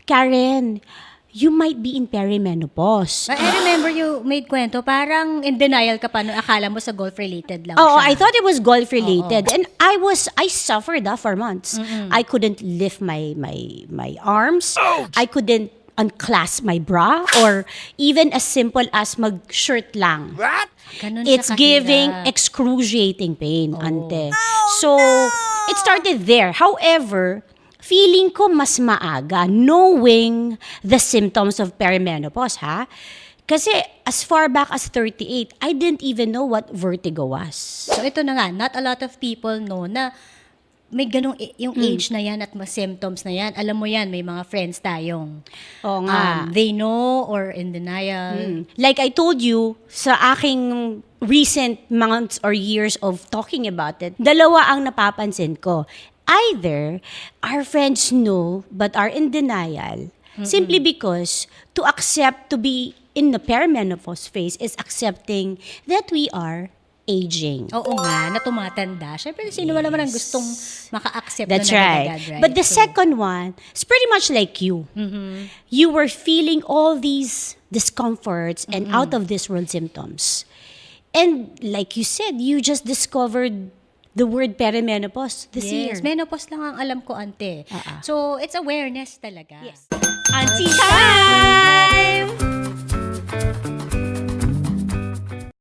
Karen, you might be in perimenopause. I remember you made kwento, parang in denial ka pa no, akala mo sa golf-related lang Oh, siya. I thought it was golf-related. And I suffered for months. I couldn't lift my arms. I couldn't unclasp my bra or even as simple as mag-shirt lang. Ganun siya It's giving kahirap. excruciating pain, ante. So, it started there. However, feeling ko mas maaga knowing the symptoms of perimenopause, ha? Kasi as far back as 38, I didn't even know what vertigo was. So ito na nga, not a lot of people know na may ganong yung age na yan at mga symptoms na yan. Alam mo yan, may mga friends tayong Oo nga. they know or in denial. Like I told you, sa aking recent months or years of talking about it, dalawa ang napapansin ko. Either our friends know but are in denial simply because to accept to be in the perimenopause phase is accepting that we are aging. Oo nga, na tumatanda. Siyempre, sino ba naman ang gustong maka-accept That's na right. agad, right? But the So, second one is pretty much like you. You were feeling all these discomforts and out of this world symptoms. And like you said, you just discovered the word perimenopause this year. yes, menopause lang ang alam ko, ante. So, it's awareness talaga. Auntie Kai!